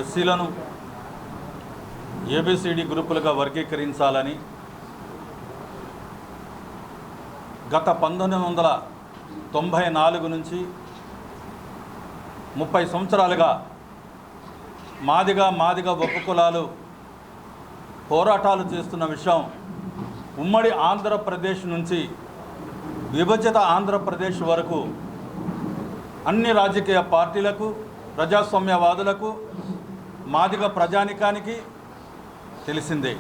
ఎస్సీలను A B C D గ్రూపులుగా వర్గీకరించాలని గత 1994 నుంచి 30 సంవత్సరాలుగా మాదిగ ఉపకులాలు పోరాటాలు చేస్తున్న విషయం ఉమ్మడి ఆంధ్రప్రదేశ్ నుంచి విభజిత ఆంధ్రప్రదేశ్ వరకు అన్ని రాజకీయ పార్టీలకు, ప్రజాస్వామ్యవాదులకు, మాదిగ ప్రజానికానికి తెలిసిందే.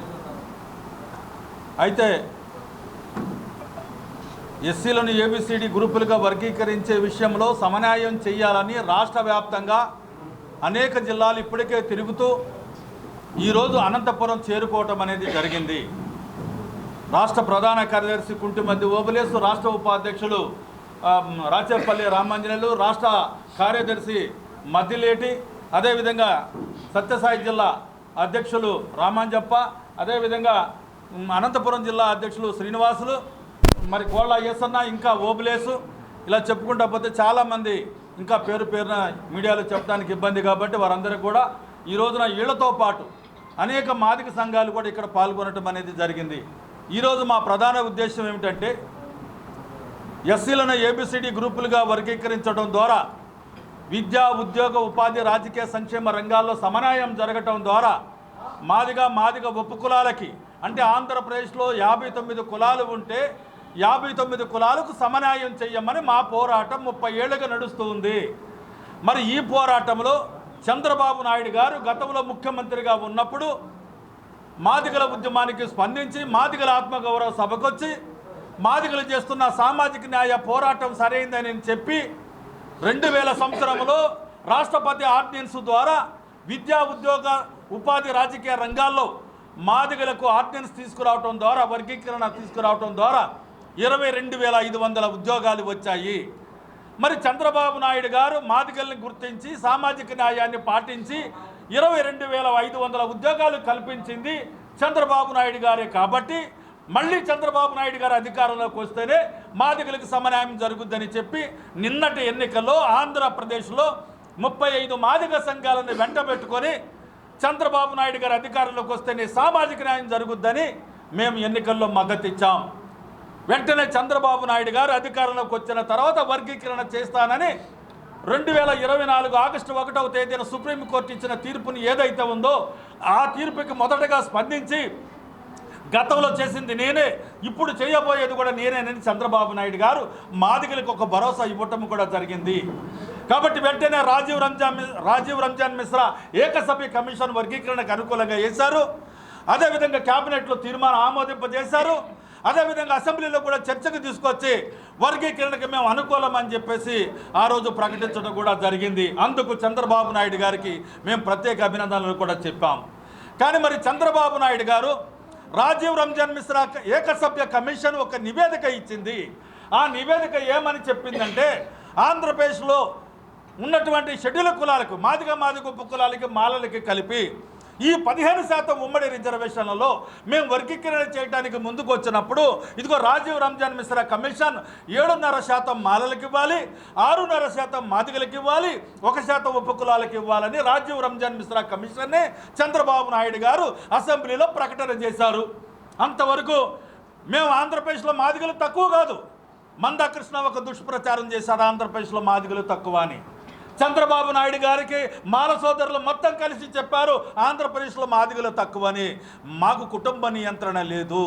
అయితే ఎస్సీలను ఏబిసిడి గ్రూపులుగా వర్గీకరించే విషయంలో సమన్వయం చేయాలని రాష్ట్ర వ్యాప్తంగా అనేక జిల్లాలు ఇప్పటికే తిరుగుతూ ఈరోజు అనంతపురం చేరుకోవటం అనేది జరిగింది. రాష్ట్ర ప్రధాన కార్యదర్శి కుంటిమద్ది ఓబులేసు, రాష్ట్ర ఉపాధ్యక్షులు రాచేపల్లి రామాంజనేయులు, రాష్ట్ర కార్యదర్శి మద్దిలేటి, అదేవిధంగా సత్యసాయి జిల్లా అధ్యక్షులు రామాంజప్ప, అదేవిధంగా అనంతపురం జిల్లా అధ్యక్షులు శ్రీనివాసులు, మరి కోళ్ళ ఏసన్న, ఇంకా ఓబులేసు, ఇలా చెప్పుకుంటా పోతే చాలామంది ఇంకా పేరున మీడియాలో చెప్పడానికి ఇబ్బంది కాబట్టి వారందరికీ కూడా ఈ రోజున వీళ్లతో పాటు అనేక మాదిక సంఘాలు కూడా ఇక్కడ పాల్గొనడం అనేది జరిగింది. ఈరోజు మా ప్రధాన ఉద్దేశం ఏమిటంటే ఎస్సీలను ఏబిసిడి గ్రూపులుగా వర్గీకరించడం ద్వారా విద్యా, ఉద్యోగ, ఉపాధి, రాజకీయ సంక్షేమ రంగాల్లో సమన్వయం జరగటం ద్వారా మాదిగ ఉపకులాలకి, అంటే ఆంధ్రప్రదేశ్లో 59 కులాలు ఉంటే 59 కులాలకు సమన్వయం చేయమని మా పోరాటం 30 ఏళ్ళుగా నడుస్తూ ఉంది. మరి ఈ పోరాటంలో చంద్రబాబు నాయుడు గారు గతంలో ముఖ్యమంత్రిగా ఉన్నప్పుడు మాదిగల ఉద్యమానికి స్పందించి మాదిగల ఆత్మగౌరవ సభకొచ్చి మాదిగలు చేస్తున్న సామాజిక న్యాయ పోరాటం సరైందని చెప్పి 2000 సంవత్సరంలో రాష్ట్రపతి ఆర్డినెన్స్ ద్వారా విద్యా, ఉద్యోగ, ఉపాధి, రాజకీయ రంగాల్లో మాదిగలకు ఆర్డినెన్స్ తీసుకురావటం ద్వారా, వర్గీకరణ తీసుకురావటం ద్వారా 22,500 ఉద్యోగాలు వచ్చాయి. మరి చంద్రబాబు నాయుడు గారు మాదిగల్ని గుర్తించి సామాజిక న్యాయాన్ని పాటించి 22,500 ఉద్యోగాలు కల్పించింది చంద్రబాబు నాయుడు గారే. కాబట్టి మళ్ళీ చంద్రబాబు నాయుడు గారు అధికారంలోకి వస్తేనే మాదిగలకు సమన్వయం జరుగుద్దని చెప్పి నిన్నటి ఎన్నికల్లో ఆంధ్రప్రదేశ్లో 35 మాదిగ సంఘాలను వెంటబెట్టుకొని చంద్రబాబు నాయుడు గారు అధికారంలోకి వస్తేనే సామాజిక న్యాయం జరుగుద్దని మేము ఎన్నికల్లో మద్దతు ఇచ్చాం. వెంటనే చంద్రబాబు నాయుడు గారు అధికారంలోకి వచ్చిన తర్వాత వర్గీకరణ చేస్తానని 2024 ఆగస్టు 1వ తేదీన సుప్రీంకోర్టు ఇచ్చిన తీర్పుని ఏదైతే ఉందో ఆ తీర్పుకి మొదటగా స్పందించి గతంలో చేసింది నేనే, ఇప్పుడు చేయబోయేది కూడా నేనేనని చంద్రబాబు నాయుడు గారు మాదిగలకు ఒక భరోసా ఇవ్వటం కూడా జరిగింది. కాబట్టి వెంటనే రాజీవ్ రంజాన్ మిశ్రా ఏకసభ్య కమిషన్ వర్గీకరణకు అనుకూలంగా వేశారు. అదేవిధంగా క్యాబినెట్లో తీర్మానం ఆమోదింపజేశారు. అదేవిధంగా అసెంబ్లీలో కూడా చర్చకు తీసుకొచ్చి వర్గీకరణకి మేము అనుకూలమని చెప్పేసి ఆ రోజు ప్రకటించడం కూడా జరిగింది. అందుకు చంద్రబాబు నాయుడు గారికి మేము ప్రత్యేక అభినందనలు కూడా చెప్పాం. కానీ మరి చంద్రబాబు నాయుడు గారు రాజీవ్ రంజాన్ మిశ్రా ఏకసభ్య కమిషన్ ఒక నివేదిక ఇచ్చింది. ఆ నివేదిక ఏమని చెప్పిందంటే ఆంధ్రప్రదేశ్లో ఉన్నటువంటి షెడ్యూల్ కులాలకు, మాదిగ ఉపకులాలకి, మాలలకి కలిపి ఈ 15% ఉమ్మడి రిజర్వేషన్లలో మేము వర్గీకరణ చేయడానికి ముందుకు వచ్చినప్పుడు ఇదిగో రాజీవ్ రంజాన్ మిశ్రా కమిషన్ 7.5% మాలలకు ఇవ్వాలి, 6.5% మాదిగలకు ఇవ్వాలి, 1% ఉపకులాలకు ఇవ్వాలని రాజీవ్ రంజాన్ మిశ్రా కమిషన్ని చంద్రబాబు నాయుడు గారు అసెంబ్లీలో ప్రకటన చేశారు. అంతవరకు మేము ఆంధ్రప్రదేశ్లో మాదిగలు తక్కువ కాదు, మందాకృష్ణ ఒక దుష్ప్రచారం చేశారు ఆంధ్రప్రదేశ్లో మాదిగలు తక్కువ అని. చంద్రబాబు నాయుడు గారికి మాల సోదరులు మొత్తం కలిసి చెప్పారు ఆంధ్రప్రదేశ్లో మాదిగలు తక్కువని. మాకు కుటుంబ నియంత్రణ లేదు.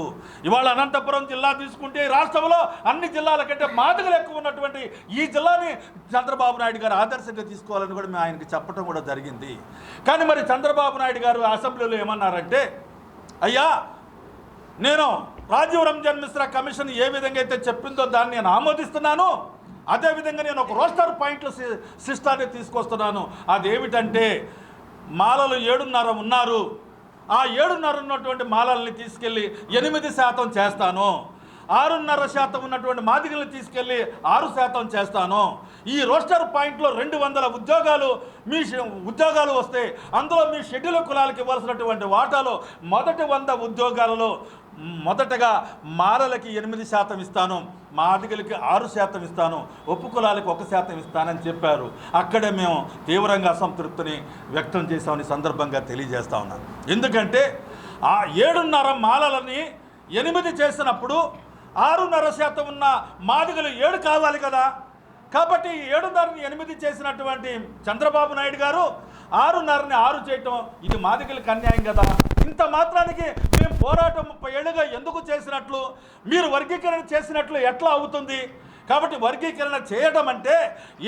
ఇవాళ అనంతపురం జిల్లా తీసుకుంటే రాష్ట్రంలో అన్ని జిల్లాల కంటే మాదిగలు ఎక్కువ ఉన్నటువంటి ఈ జిల్లాని చంద్రబాబు నాయుడు గారు ఆదర్శంగా తీసుకోవాలని కూడా మేము ఆయనకి చెప్పడం కూడా జరిగింది. కానీ మరి చంద్రబాబు నాయుడు గారు అసెంబ్లీలో ఏమన్నారంటే, అయ్యా నేను రాజీవ్ రంజాన్ మిశ్రా కమిషన్ ఏ విధంగా అయితే చెప్పిందో దాన్ని నేను ఆమోదిస్తున్నాను, అదేవిధంగా నేను ఒక రోస్టర్ పాయింట్ల సిస్టాన్ని తీసుకొస్తున్నాను. అదేమిటంటే మాలలు 7.5 ఉన్నారు, ఆ 7.5 ఉన్నటువంటి మాలల్ని తీసుకెళ్ళి 8% చేస్తాను, 6.5% ఉన్నటువంటి మాదిగల్ని తీసుకెళ్ళి 6% చేస్తాను. ఈ రోస్టర్ పాయింట్లో 200 ఉద్యోగాలు వస్తే అందులో మీ షెడ్యూల్ కులాలకు ఇవ్వాల్సినటువంటి వాటాలో మొదటి 100 ఉద్యోగాలలో మొదటగా మాలలకి 8% ఇస్తాను, మాదిగలకి 6% ఇస్తాను, ఉపకులాలకి 1% ఇస్తానని చెప్పారు. అక్కడే మేము తీవ్రంగా అసంతృప్తిని వ్యక్తం చేశామని సందర్భంగా తెలియజేస్తా ఉన్నాను. ఎందుకంటే ఆ 7.5 మాలలని 8 చేసినప్పుడు 6.5% ఉన్న మాదిగలు 7 కావాలి కదా. కాబట్టి 7.5ని 8 చేసినటువంటి చంద్రబాబు నాయుడు గారు 6.5ని 6 చేయటం ఇది మాదిగలకు అన్యాయం కదా. ఇంత మాత్రానికి మేము పోరాటం 30 ఏళ్ళుగా ఎందుకు చేసినట్లు, మీరు వర్గీకరణ చేసినట్లు ఎట్లా అవుతుంది? కాబట్టి వర్గీకరణ చేయడం అంటే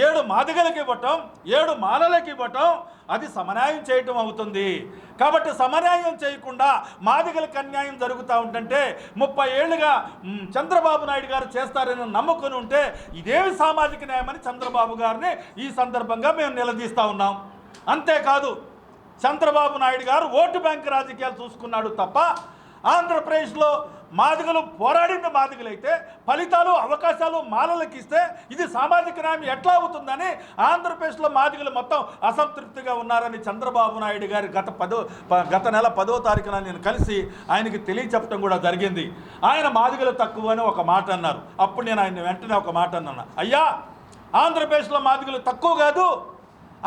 7 మాదిగలకి ఇవ్వటం, 7 మాలలకి ఇవ్వటం అది సమన్యాయం చేయటం అవుతుంది. కాబట్టి సమన్యాయం చేయకుండా మాదిగలకు అన్యాయం జరుగుతూ ఉంటుంటే 30 ఏళ్ళుగా చంద్రబాబు నాయుడు గారు చేస్తారని నమ్ముకొని ఉంటే ఇదేమి సామాజిక న్యాయమని చంద్రబాబు గారిని ఈ సందర్భంగా మేము నిలదీస్తూ ఉన్నాం. అంతేకాదు చంద్రబాబు నాయుడు గారు ఓటు బ్యాంక్ రాజకీయాలు చూసుకున్నాడు తప్ప ఆంధ్రప్రదేశ్లో మాదిగలు పోరాడింది మాదిగలైతే ఫలితాలు అవకాశాలు మాలలకు ఇస్తే ఇది సామాజిక న్యాయం ఎట్లా అవుతుందని ఆంధ్రప్రదేశ్లో మాదిగలు మొత్తం అసంతృప్తిగా ఉన్నారని చంద్రబాబు నాయుడు గారి గత నెల 10వ తారీఖున నేను కలిసి ఆయనకి తెలియచెప్పడం కూడా జరిగింది. ఆయన మాదిగలు తక్కువ అని ఒక మాట అన్నారు. అప్పుడు నేను ఆయన వెంటనే ఒక మాట అన్నాను, అయ్యా ఆంధ్రప్రదేశ్లో మాదిగలు తక్కువ కాదు,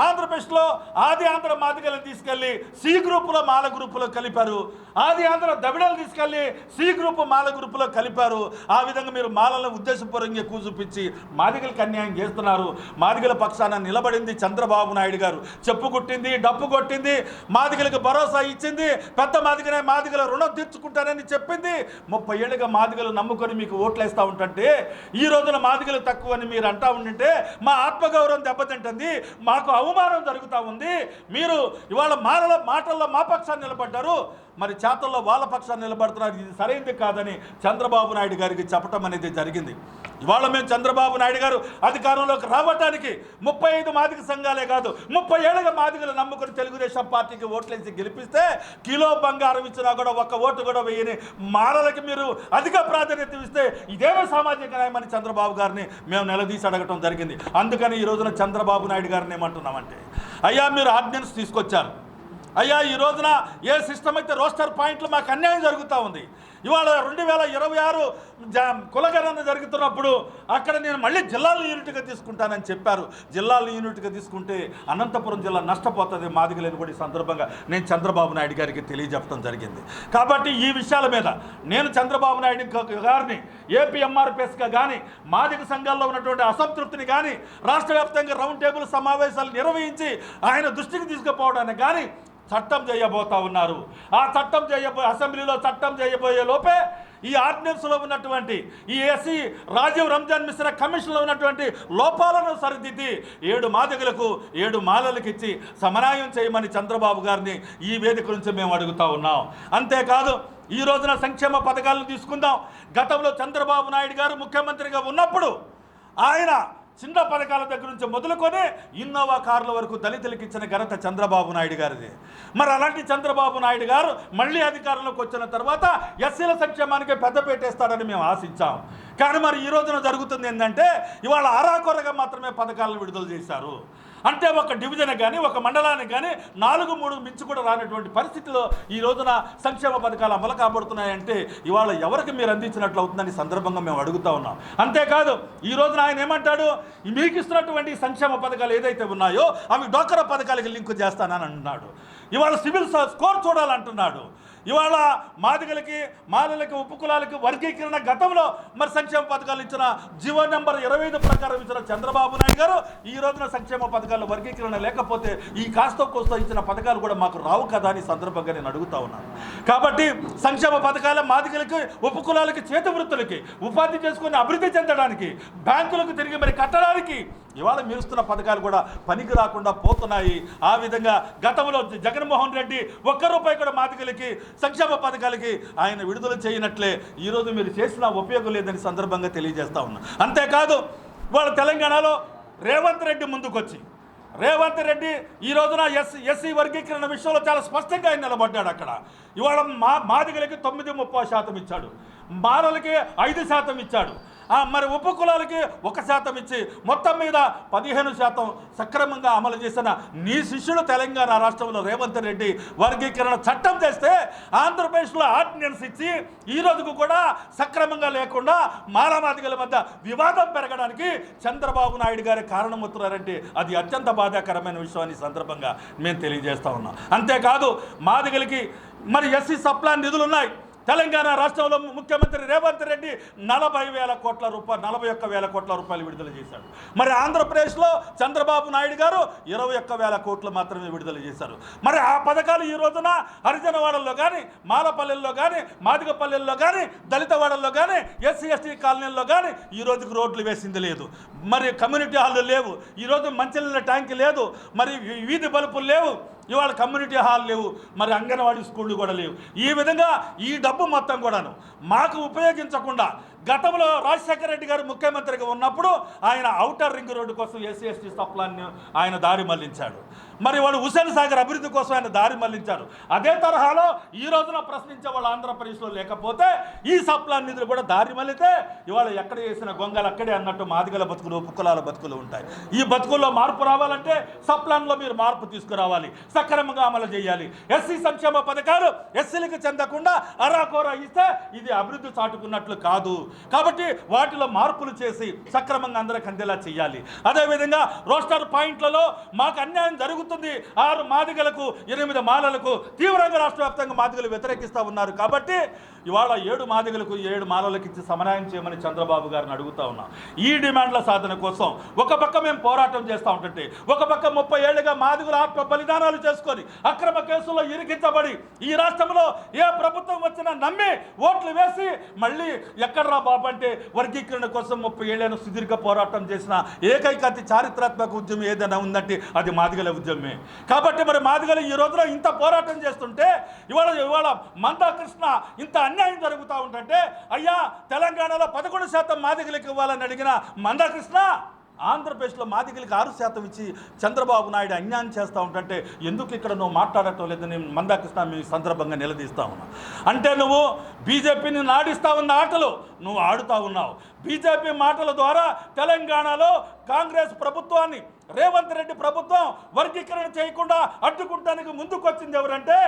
ఆంధ్రప్రదేశ్లో ఆది ఆంధ్ర మాదిగలను తీసుకెళ్ళి సి గ్రూపులో మాల గ్రూపులో కలిపారు, ఆది ఆంధ్ర దబిడలు తీసుకెళ్ళి సి గ్రూపు మాల గ్రూపులో కలిపారు. ఆ విధంగా మీరు మాలను ఉద్దేశపూర్వకంగా ఎక్కువ చూపించి మాదిగలకు అన్యాయం చేస్తున్నారు. మాదిగల పక్షాన నిలబడింది చంద్రబాబు నాయుడు గారు, చెప్పు కొట్టింది, డప్పు కొట్టింది, మాదిగలకు భరోసా ఇచ్చింది, పెద్ద మాదిగనే మాదిగల రుణం తీర్చుకుంటానని చెప్పింది. 30 ఏళ్ళుగా మాదిగలు నమ్ముకొని మీకు ఓట్లేస్తూ ఉంటుంటే ఈ రోజున మాదిగలు తక్కువ అని మీరు అంటా ఉంటుంటే మా ఆత్మగౌరవం దెబ్బతింటుంది, మాకు అవమానం జరుగుతూ ఉంది. మీరు ఇవాళ మాటల్లో మా పక్షాన్ని నిలబడ్డారు, మరి చేతల్లో వాళ్ళ పక్షాన్ని నిలబడుతున్నారు. ఇది సరైనది కాదని చంద్రబాబు నాయుడు గారికి చెప్పడం అనేది జరిగింది. ఇవాళ మేము చంద్రబాబు నాయుడు గారు అధికారంలోకి రావడానికి 35 మాదిగ సంఘాలే కాదు 30 ఏళ్ళగా మాదిగలు నమ్ముకుని తెలుగుదేశం పార్టీకి ఓట్లేసి గెలిపిస్తే కిలో బంగారం ఇచ్చినా కూడా ఒక్క ఓటు కూడా వేయని మాలలకి మీరు అధిక ప్రాధాన్యత ఇస్తే ఇదేమో సామాజిక న్యాయమని చంద్రబాబు గారిని మేము నిలదీసి అడగటం జరిగింది. అందుకని ఈ రోజున చంద్రబాబు నాయుడు గారిని ఏమంటున్నామంటే, అయ్యా మీరు ఆర్డినెన్స్ తీసుకొచ్చారు, అయ్యా ఈ రోజున ఏ సిస్టమ్ అయితే రోస్టర్ పాయింట్లు మాకు అన్యాయం జరుగుతూ ఉంది. ఇవాళ 2026 కులగణన జరుగుతున్నప్పుడు అక్కడ నేను మళ్ళీ జిల్లాల యూనిట్గా తీసుకుంటానని చెప్పారు. జిల్లాల యూనిట్గా తీసుకుంటే అనంతపురం జిల్లా నష్టపోతుంది మాదిగలని కూడా ఈ సందర్భంగా నేను చంద్రబాబు నాయుడు గారికి తెలియజెప్పడం జరిగింది. కాబట్టి ఈ విషయాల మీద నేను చంద్రబాబు నాయుడు గారిని ఏపీ ఎంఆర్పిఎస్గా కానీ మాదిగ సంఘాల్లో ఉన్నటువంటి అసంతృప్తిని కానీ రాష్ట్ర వ్యాప్తంగా రౌండ్ టేబుల్ సమావేశాలు నిర్వహించి ఆయన దృష్టికి తీసుకుపోవడానికి కానీ చట్టం చేయబోతా ఉన్నారు. ఆ చట్టం అసెంబ్లీలో చట్టం చేయబోయే లోపే ఈ ఆర్డినెన్స్లో ఉన్నటువంటి ఈ ఎస్సీ రాజీవ్ రంజాన్ మిశ్రా కమిషన్లో ఉన్నటువంటి లోపాలను సరిదిద్ది 7 మాదిగలకు 7 మాలలకు ఇచ్చి సమన్యాయం చేయమని చంద్రబాబు గారిని ఈ వేదిక నుంచి మేము అడుగుతా ఉన్నాం. అంతేకాదు ఈ రోజున సంక్షేమ పథకాలను తీసుకుందాం. గతంలో చంద్రబాబు నాయుడు గారు ముఖ్యమంత్రిగా ఉన్నప్పుడు ఆయన చిన్న పథకాల దగ్గర నుంచి మొదలుకొని ఇన్నోవా కార్ల వరకు దళితులకు ఇచ్చిన ఘనత చంద్రబాబు నాయుడు గారిది. మరి అలాంటి చంద్రబాబు నాయుడు గారు మళ్ళీ అధికారంలోకి వచ్చిన తర్వాత ఎస్సీల సంక్షేమానికి పెద్ద పెట్టేస్తాడని మేము ఆశించాం. కానీ మరి ఈ రోజున జరుగుతుంది ఏంటంటే ఇవాళ అరాకొరగా మాత్రమే పథకాలను విడుదల చేశారు. అంటే ఒక డివిజన్ కానీ ఒక మండలానికి కానీ 4-3 మించి కూడా రానటువంటి పరిస్థితిలో ఈ రోజున సంక్షేమ పథకాలు అమలు కాబడుతున్నాయంటే ఇవాళ ఎవరికి మీరు అందించినట్లు అవుతుందని సందర్భంగా మేము అడుగుతా ఉన్నాం. అంతేకాదు ఈ రోజున ఆయన ఏమంటాడు, మీకు ఇస్తున్నటువంటి సంక్షేమ పథకాలు ఏదైతే ఉన్నాయో అవి డోక్రా పథకాలకి లింకు చేస్తానని అంటున్నాడు. ఇవాళ సివిల్ స్కోర్ చూడాలంటున్నాడు. ఇవాళ మాదిగలకి మాలలకి ఉపకులాలకి వర్గీకరణ గతంలో మరి సంక్షేమ పథకాలు ఇచ్చిన జీవో నెంబర్ 25 ప్రకారం ఇచ్చిన చంద్రబాబు నాయుడు గారు ఈ రోజున సంక్షేమ పథకాలు వర్గీకరణ లేకపోతే ఈ కాస్తో కోస్తో ఇచ్చిన పథకాలు కూడా మాకు రావు కదా అని సందర్భంగా నేను అడుగుతా ఉన్నాను. కాబట్టి సంక్షేమ పథకాల మాదిగలకి ఉపకులాలకి చేతి వృత్తులకి ఉపాధి చేసుకుని అభివృద్ధి చెందడానికి బ్యాంకులకు తిరిగి మరి కట్టడానికి ఇవాళ మీరుస్తున్న పథకాలు కూడా పనికి రాకుండా పోతున్నాయి. ఆ విధంగా గతంలో జగన్మోహన్ రెడ్డి ₹1 కూడా మాదిగలకి సంక్షేమ పథకాలకి ఆయన విడుదల చేయనట్లే ఈరోజు మీరు చేసిన ఉపయోగం లేదని సందర్భంగా తెలియజేస్తా ఉన్నా. అంతేకాదు వాళ్ళ తెలంగాణలో రేవంత్ రెడ్డి ముందుకొచ్చి రేవంత్ రెడ్డి ఈ రోజున ఎస్సీ వర్గీకరణ విషయంలో చాలా స్పష్టంగా ఆయన నిలబడ్డాడు. అక్కడ ఇవాళ మాదిగలకి 9.30% ఇచ్చాడు, మాలలకి 5% ఇచ్చాడు. మరి ఉపకులాలకి 1% ఇచ్చి మొత్తం మీద 15% సక్రమంగా అమలు చేసిన నీ శిష్యుడు తెలంగాణ రాష్ట్రంలో రేవంత్ రెడ్డి వర్గీకరణ చట్టం చేస్తే ఆంధ్రప్రదేశ్లో ఆర్డినెన్స్ ఇచ్చి ఈ రోజుకు కూడా సక్రమంగా లేకుండా మాలమాదిగల మధ్య వివాదం పెరగడానికి చంద్రబాబు నాయుడు గారి కారణమవుతున్నారంటే అది అత్యంత బాధాకరమైన విషయాన్ని సందర్భంగా మేము తెలియజేస్తా ఉన్నాం. అంతేకాదు మాదిగలకి మరి ఎస్సీ సప్లాన్ నిధులు ఉన్నాయి. తెలంగాణ రాష్ట్రంలో ముఖ్యమంత్రి రేవంత్ రెడ్డి 41,000 కోట్ల రూపాయలు విడుదల చేశాడు. మరి ఆంధ్రప్రదేశ్లో చంద్రబాబు నాయుడు గారు 21,000 కోట్లు మాత్రమే విడుదల చేశారు. మరి ఆ పథకాలు ఈ రోజున హరిజనవాడల్లో కానీ, మాలపల్లెల్లో కానీ, మాదిగపల్లెల్లో కానీ, దళితవాడల్లో కానీ, ఎస్సీ ఎస్టీ కాలనీల్లో కానీ ఈ రోజుకి రోడ్లు వేసింది లేదు. మరి కమ్యూనిటీ హాళ్ళు లేవు. ఈరోజు మంచినీళ్ళ ట్యాంక్ లేదు. మరి వీధి బల్బులు లేవు. ఇవాళ కమ్యూనిటీ హాల్ లేవు. మరి అంగన్వాడీ స్కూళ్ళు కూడా లేవు. ఈ విధంగా ఈ డబ్బు మొత్తం కూడాను మాకు ఉపయోగించకుండా గతంలో రాజశేఖర రెడ్డి గారు ముఖ్యమంత్రిగా ఉన్నప్పుడు ఆయన ఔటర్ రింగ్ రోడ్డు కోసం ఎస్సీ ఎస్టీ సప్లాన్ని ఆయన దారి మళ్లించాడు. మరి వాళ్ళు హుసేన్ సాగర్ అభివృద్ధి కోసం ఆయన దారి మళ్లించారు. అదే తరహాలో ఈ రోజున ప్రశ్నించే వాళ్ళు ఆంధ్రప్రదేశ్లో లేకపోతే ఈ సప్లాన్ నిధులు కూడా దారి మళ్ళితే ఇవాళ ఎక్కడ చేసిన గొంగలు అక్కడే అన్నట్టు మాదిగల బతుకులు, ఉపకులాల బతుకులు ఉంటాయి. ఈ బతుకుల్లో మార్పు రావాలంటే సప్లాన్లో మీరు మార్పు తీసుకురావాలి, సక్రమంగా అమలు చేయాలి. ఎస్సీ సంక్షేమ పథకాలు ఎస్సీలకు చెందకుండా అరాకోరా ఇస్తే ఇది అభివృద్ధి చాటుకున్నట్లు కాదు. కాబట్టి వాటిలో మార్పులు చేసి సక్రమంగా అందరికి అందేలా చేయాలి. అదేవిధంగా రోస్టర్ పాయింట్లలో మాకు అన్యాయం జరుగుతుంది. 6 మాదిగలకు 8 మాలలకు తీవ్రంగా రాష్ట్ర వ్యాప్తంగా మాదిగలు వ్యతిరేకిస్తూ ఉన్నారు. కాబట్టి ఇవాళ 7 మాదిగలకు 7 మాలలకు ఇచ్చి సమన్వయం చేయమని చంద్రబాబు గారిని అడుగుతా ఉన్నాం. ఈ డిమాండ్ల సాధన కోసం ఒక పక్క మేము పోరాటం చేస్తూ ఉంటుంటే, ఒక పక్క 30 ఏళ్లుగా మాదిగలు ఆత్మ బలిదానాలు చేసుకొని అక్రమ కేసుల్లో ఇరికించబడి ఈ రాష్ట్రంలో ఏ ప్రభుత్వం వచ్చినా నమ్మి ఓట్లు వేసి మళ్ళీ ఎక్కడ్రా బాబు అంటే వర్గీకరణ కోసం 30 ఏళ్లను సుదీర్ఘ పోరాటం చేసిన ఏకైక అతి చారిత్రాత్మక ఉద్యమం ఏదైనా ఉందంటే అది మాదిగల ఉద్యమమే. కాబట్టి మరి మాదిగలు ఈ రోజులో ఇంత పోరాటం చేస్తుంటే ఇవాళ మందాకృష్ణ ఇంత అన్యాయం జరుగుతూ ఉంటుంటే, అయ్యా తెలంగాణలో 11% మాదిగలకు ఇవ్వాలని అడిగిన మందాకృష్ణ ఆంధ్రప్రదేశ్లో మాదిగలకి 6% ఇచ్చి చంద్రబాబు నాయుడు అన్యాయం చేస్తూ ఉంటుంటే ఎందుకు ఇక్కడ నువ్వు మాట్లాడటం లేదని మందాకృష్ణ మీ సందర్భంగా నిలదీస్తా ఉన్నా. అంటే నువ్వు బీజేపీని నాడిస్తా ఉన్న ఆటలు నువ్వు ఆడుతూ ఉన్నావు. బీజేపీ మాటల ద్వారా తెలంగాణలో కాంగ్రెస్ ప్రభుత్వాన్ని, రేవంత్ రెడ్డి ప్రభుత్వం వర్గీకరణ చేయకుండా అడ్డుకుంటానికి ముందుకొచ్చింది ఎవరంటే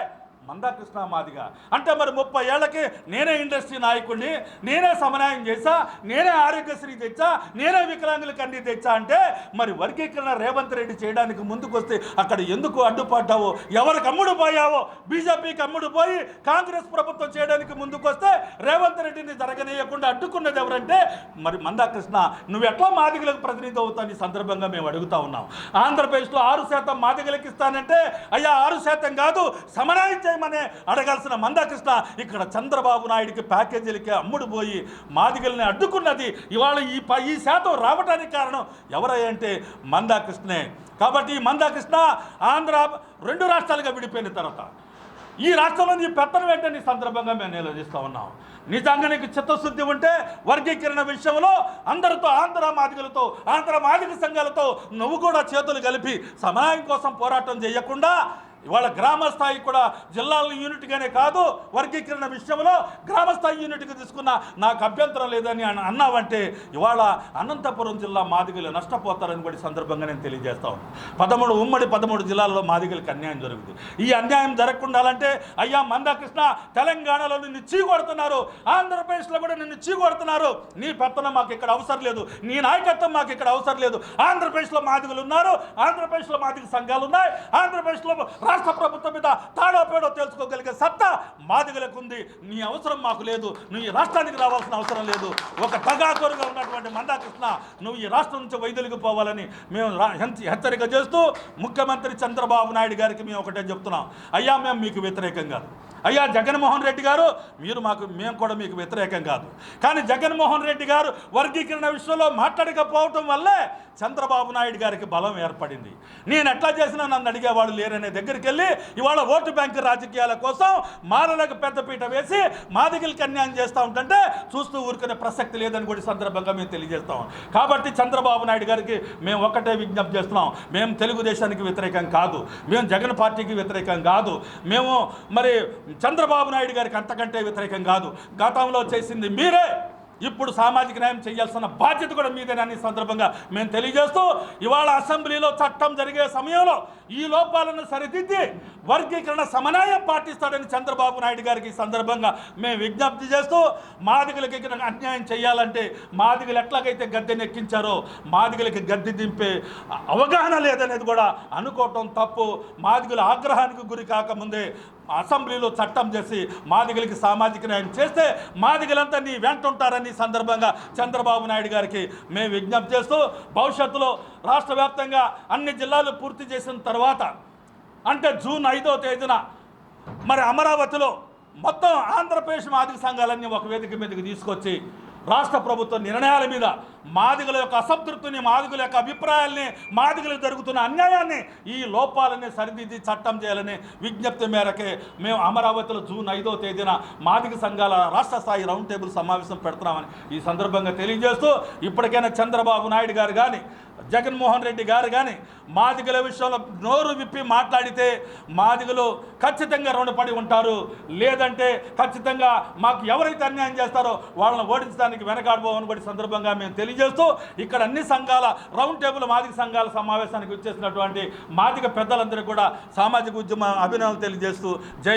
మందాకృష్ణ మాదిగ. అంటే మరి 30 ఏళ్లకి నేనే ఇండస్ట్రీ నాయకుడిని, నేనే సమన్వయం చేశా, నేనే ఆరోగ్యశ్రీ తెచ్చా, నేనే వికలాంగులకు అన్ని తెచ్చా అంటే మరి వర్గీకరణ రేవంత్ రెడ్డి చేయడానికి ముందుకొస్తే అక్కడ ఎందుకు అడ్డుపడ్డావో, ఎవరికి అమ్ముడు పోయావో, బీజేపీకి అమ్ముడు పోయి కాంగ్రెస్ ప్రభుత్వం చేయడానికి ముందుకొస్తే రేవంత్ రెడ్డిని జరగనీయకుండా అడ్డుకున్నది ఎవరంటే మరి మందాకృష్ణ. నువ్వు ఎట్లా మాదిగలకు ప్రతినిధి అవుతావు? ఈ సందర్భంగా మేము అడుగుతా ఉన్నాం. ఆంధ్రప్రదేశ్లో 6% మాదిగలకు ఇస్తానంటే అయ్యా 6% కాదు సమన్వయం మనే అడగాల్సిన మందాకృష్ణ ఇక్కడ చంద్రబాబు నాయుడికి ప్యాకేజీలకి అమ్ముడు పోయి మాదిగల్ని అడ్డుకున్నది. ఇవాళ ఈ శాతం రావడానికి కారణం ఎవరంటే మందాకృష్ణే. కాబట్టి ఈ మందాకృష్ణ ఆంధ్ర 2 రాష్ట్రాలుగా విడిపోయిన తర్వాత ఈ రాష్ట్రంలో నీ పెత్తనం ఏంటని సందర్భంగా మేము నిలదీస్తూ ఉన్నాం. నిజంగా నీకు చిత్తశుద్ధి ఉంటే వర్గీకరణ విషయంలో అందరితో, ఆంధ్ర మాదిగలతో, ఆంధ్ర మాదిగ సంఘాలతో నువ్వు కూడా చేతులు కలిపి సమన్వయం కోసం పోరాటం చేయకుండా ఇవాళ గ్రామస్థాయి కూడా జిల్లాల యూనిట్గానే కాదు వర్గీకరణ విషయంలో గ్రామస్థాయి యూనిట్గా తీసుకున్న నాకు అభ్యంతరం లేదని అన్నావంటే ఇవాళ అనంతపురం జిల్లా మాదిగలు నష్టపోతారని కూడా సందర్భంగా నేను తెలియజేస్తా ఉన్నాను. ఉమ్మడి 13 జిల్లాల్లో మాదిగలకు అన్యాయం జరుగుతుంది. ఈ అన్యాయం జరగకుండాలంటే అయ్యా మందాకృష్ణ తెలంగాణలో నిన్ను చీకొడుతున్నారు, ఆంధ్రప్రదేశ్లో కూడా నిన్ను చీకొడుతున్నారు. నీ పెత్తనం మాకు ఇక్కడ అవసరం లేదు, నీ నాయకత్వం మాకు ఇక్కడ అవసరం లేదు. ఆంధ్రప్రదేశ్లో మాదిగలు ఉన్నారు, ఆంధ్రప్రదేశ్లో మాదిగ సంఘాలు ఉన్నాయి, ఆంధ్రప్రదేశ్లో రాష్ట్ర ప్రభుత్వం మీద తాడో పేడో తెలుసుకోగలిగే సత్తా మాదిగలకు ఉంది. నీ అవసరం మాకు లేదు, నువ్వు ఈ రాష్ట్రానికి రావాల్సిన అవసరం లేదు. ఒక దగాకోరుగా ఉన్నటువంటి మందాకృష్ణ నువ్వు ఈ రాష్ట్రం నుంచి వైదొలిగిపోవాలని మేము హెచ్చరిక చేస్తూ ముఖ్యమంత్రి చంద్రబాబు నాయుడు గారికి మేము ఒకటే చెప్తున్నాం. అయ్యా మేము మీకు వ్యతిరేకం కాదు, అయ్యా జగన్మోహన్ రెడ్డి గారు మేము కూడా మీకు వ్యతిరేకం కాదు. కానీ జగన్మోహన్ రెడ్డి గారు వర్గీకరణ విషయంలో మాట్లాడకపోవటం వల్లే చంద్రబాబు నాయుడు గారికి బలం ఏర్పడింది. నేను ఎట్లా చేసినా నన్ను అడిగేవాళ్ళు లేరనే దగ్గరికి వెళ్ళి ఇవాళ ఓటు బ్యాంకు రాజకీయాల కోసం మాలలకు పెద్దపీట వేసి మాదిగలకి అన్యాయం చేస్తూ ఉంటుంటే చూస్తూ ఊరుకునే ప్రసక్తి లేదని కూడా సందర్భంగా మేము తెలియజేస్తాం. కాబట్టి చంద్రబాబు నాయుడు గారికి మేము ఒకటే విజ్ఞప్తి చేస్తున్నాం. మేము తెలుగుదేశానికి వ్యతిరేకం కాదు, మేము జగన్ పార్టీకి వ్యతిరేకం కాదు, మేము మరి చంద్రబాబు నాయుడు గారికి అంతకంటే వ్యతిరేకం కాదు. గతంలో చేసింది మీరే, ఇప్పుడు సామాజిక న్యాయం చేయాల్సిన బాధ్యత కూడా మీదేనని సందర్భంగా మేము తెలియజేస్తూ, ఇవాళ అసెంబ్లీలో చట్టం జరిగే సమయంలో ఈ లోపాలను సరిదిద్ది వర్గీకరణ సమన్వయం పాటిస్తాడని చంద్రబాబు నాయుడు గారికి ఈ సందర్భంగా మేము విజ్ఞప్తి చేస్తూ, మాదిగలకి అన్యాయం చేయాలంటే మాదిగలు ఎట్లాగైతే గద్దెనెక్కించారో మాదిగలకి గద్దె దింపే అవగాహన లేదనేది కూడా అనుకోవటం తప్పు. మాదిగల ఆగ్రహానికి గురి కాకముందే అసెంబ్లీలో చట్టం చేసి మాదిగలకి సామాజిక న్యాయం చేస్తే మాదిగలంతా నీ వెంట ఉంటారని సందర్భంగా చంద్రబాబు నాయుడు గారికి మేము విజ్ఞప్తి చేస్తూ, భవిష్యత్తులో రాష్ట్ర వ్యాప్తంగా అన్ని జిల్లాలు పూర్తి చేసిన తర్వాత అంటే జూన్ 5వ తేదీన మరి అమరావతిలో మొత్తం ఆంధ్రప్రదేశ్ మాదిగ సంఘాలన్నీ ఒక వేదిక మీదకి తీసుకొచ్చి రాష్ట్ర ప్రభుత్వ నిర్ణయాల మీద మాదిగల యొక్క అసంతృప్తిని, మాదిగల యొక్క అభిప్రాయాల్ని, మాదిగలకు జరుగుతున్న అన్యాయాన్ని, ఈ లోపాలని సరిదిద్ది చట్టం చేయాలని విజ్ఞప్తి మేరకే మేము అమరావతిలో జూన్ 5వ తేదీన మాదిగ సంఘాల రాష్ట్ర స్థాయి రౌండ్ టేబుల్ సమావేశం పెడుతున్నామని ఈ సందర్భంగా తెలియజేస్తూ, ఇప్పటికైనా చంద్రబాబు నాయుడు గారు కానీ జగన్మోహన్ రెడ్డి గారు కానీ మాదిగల విషయంలో నోరు విప్పి మాట్లాడితే మాదిగలు ఖచ్చితంగా రుణపడి ఉంటారు, లేదంటే ఖచ్చితంగా మాకు ఎవరైతే అన్యాయం చేస్తారో వాళ్ళని ఓడించడానికి వెనకాడబోమని కూడా సందర్భంగా మేము తెలియజేస్తూ, ఇక్కడ అన్ని సంఘాల రౌండ్ టేబుల్ మాదిగ సంఘాల సమావేశానికి వచ్చేసినటువంటి మాదిగ పెద్దలందరికీ కూడా సామాజిక ఉద్యమ అభినందనలు తెలియజేస్తూ జై